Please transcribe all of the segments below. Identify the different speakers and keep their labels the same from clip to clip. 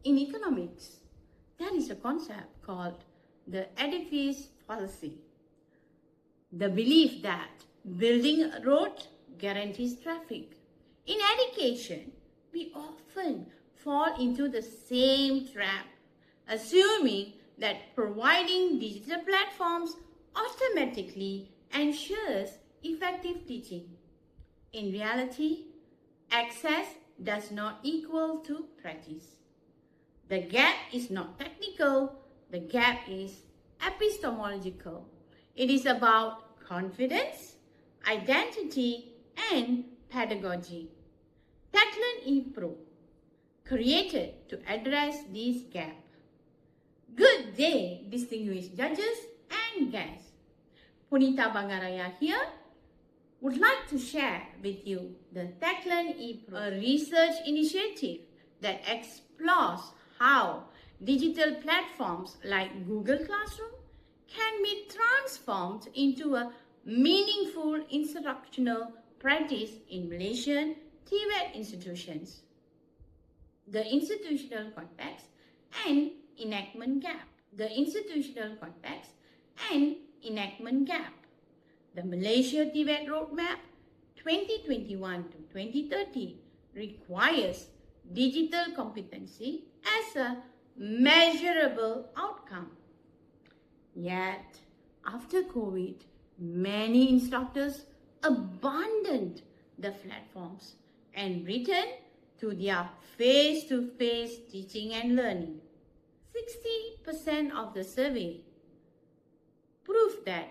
Speaker 1: In economics, there is a concept called the edifice fallacy. The belief that building a road guarantees traffic. In education, we often fall into the same trap, assuming that providing digital platforms automatically ensures effective teaching. In reality, access does not equal to practice. The gap is not technical, the gap is epistemological. It is about confidence, identity, and pedagogy. Teclan ePro, created to address this gap. Good day, distinguished judges and guests. Punitha Bangaraiyah here would like to share with you the Teclan ePro, a research initiative that explores how digital platforms like Google Classroom can be transformed into a meaningful instructional practice in Malaysian TVET institutions. The institutional context and enactment gap. The institutional context and enactment gap. The Malaysia TVET Roadmap 2021 to 2030 requires digital competency as a measurable outcome. Yet, after COVID, many instructors abandoned the platforms and returned to their face-to-face teaching and learning. 60% of the survey proved that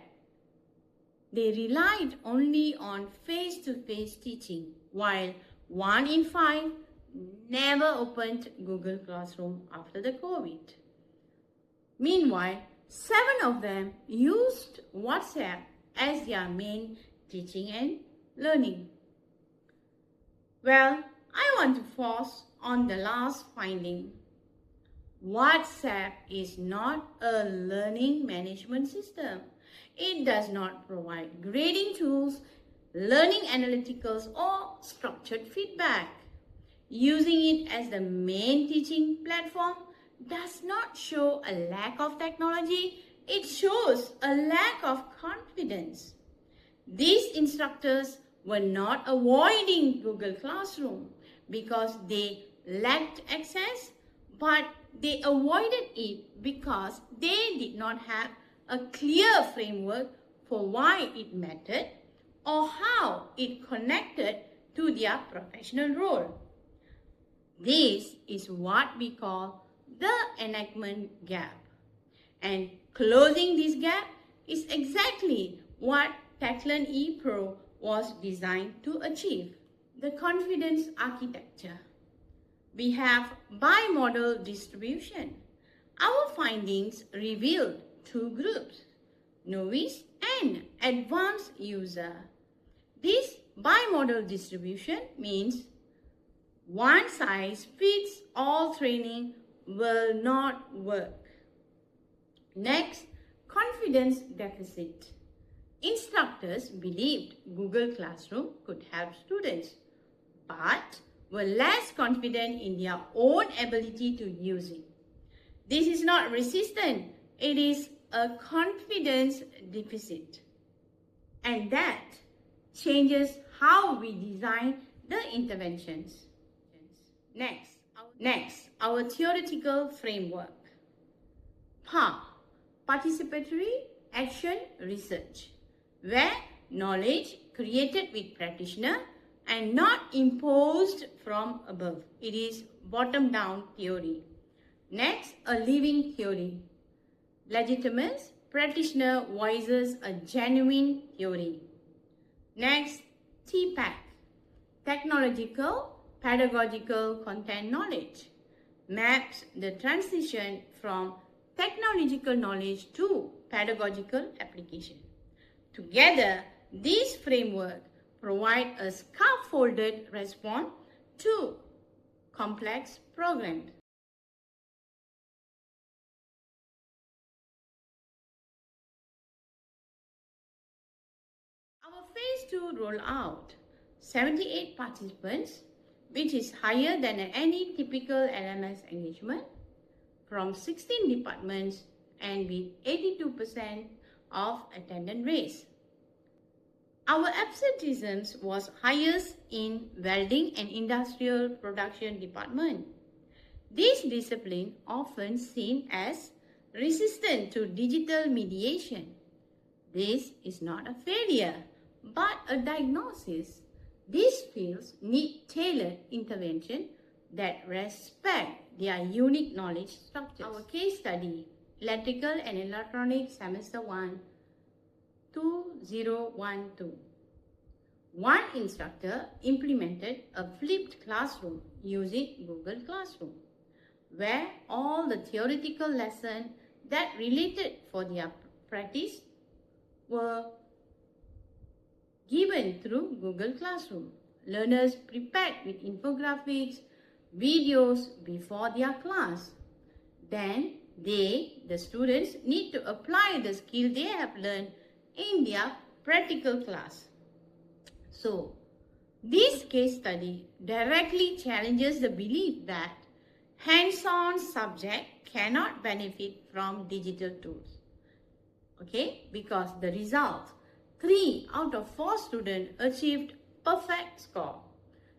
Speaker 1: they relied only on face-to-face teaching, while 1 in 5 never opened Google Classroom after the COVID. Meanwhile, 7 of them used WhatsApp as their main teaching and learning. Well, I want to focus on the last finding. WhatsApp is not a learning management system. It does not provide grading tools, learning analyticals, or structured feedback. Using it as the main teaching platform does not show a lack of technology, it shows a lack of confidence. These instructors were not avoiding Google Classroom because they lacked access, but they avoided it because they did not have a clear framework for why it mattered or how it connected to their professional role. This is what we call the enactment gap. And closing this gap is exactly what Teclan ePro was designed to achieve. The confidence architecture. We have bimodal distribution. Our findings revealed 2 groups, novice and advanced user. This bimodal distribution means one size fits all training will not work. Next, confidence deficit. Instructors believed Google Classroom could help students, but were less confident in their own ability to use it. This is not resistance, it is a confidence deficit. And that changes how we design the interventions. Next, our theoretical framework. PA, participatory action research, where knowledge created with practitioner and not imposed from above. It is bottom-down theory. Next, a living theory. Legitimates, practitioner voices a genuine theory. Next, TPAC, technological, pedagogical content knowledge, maps the transition from technological knowledge to pedagogical application. Together, these frameworks provide a scaffolded response to complex programs. Our phase 2 rollout, 78 participants which is higher than any typical LMS engagement from 16 departments and with 82% of attendance rates. Our absenteeism was highest in welding and industrial production department. This discipline often seen as resistant to digital mediation. This is not a failure, but a diagnosis. These fields need tailored intervention that respect their unique knowledge structures. Our case study, Electrical and Electronics Semester 1, 2012. One instructor implemented a flipped classroom using Google Classroom, where all the theoretical lessons that related for their practice were given through Google Classroom. Learners prepared with infographics, videos before their class. Then the students, need to apply the skill they have learned in their practical class. So, this case study directly challenges the belief that hands-on subject cannot benefit from digital tools. Okay, because the result, 3 out of 4 students achieved perfect score.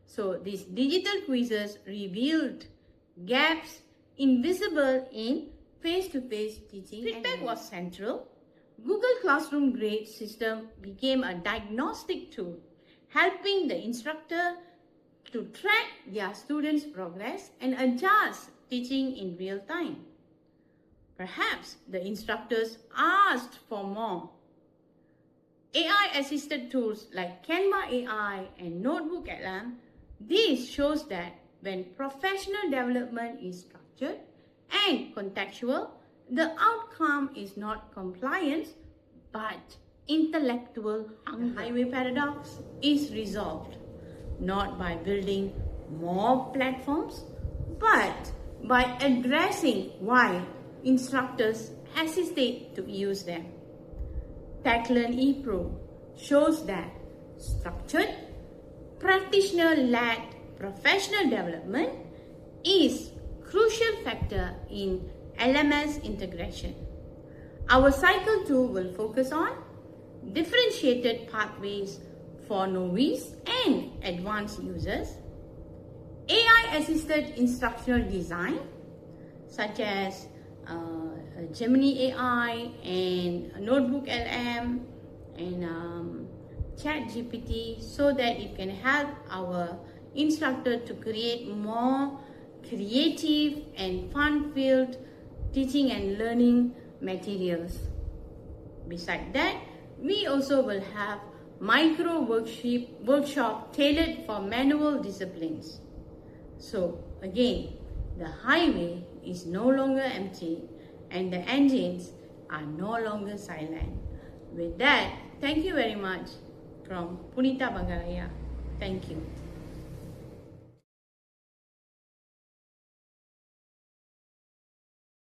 Speaker 1: So, these digital quizzes revealed gaps invisible in face-to-face teaching. Feedback was central. Google Classroom grade system became a diagnostic tool, helping the instructor to track their students' progress and adjust teaching in real time. Perhaps the instructors asked for more. AI-assisted tools like Canva AI and Notebook LM, this shows that when professional development is structured and contextual, the outcome is not compliance but intellectual hunger. The highway paradox is resolved not by building more platforms but by addressing why instructors hesitate to use them. Techlearn ePro shows that structured, practitioner-led professional development is crucial factor in LMS integration. Our Cycle 2 will focus on differentiated pathways for novice and advanced users, AI-assisted instructional design such as Gemini AI and Notebook LM and ChatGPT, so that it can help our instructor to create more creative and fun-filled teaching and learning materials. Besides that, we also will have micro workshop tailored for manual disciplines. So again, the highway is no longer empty and the engines are no longer silent. With that, thank you very much from Punitha Bangaraiyah. Thank you.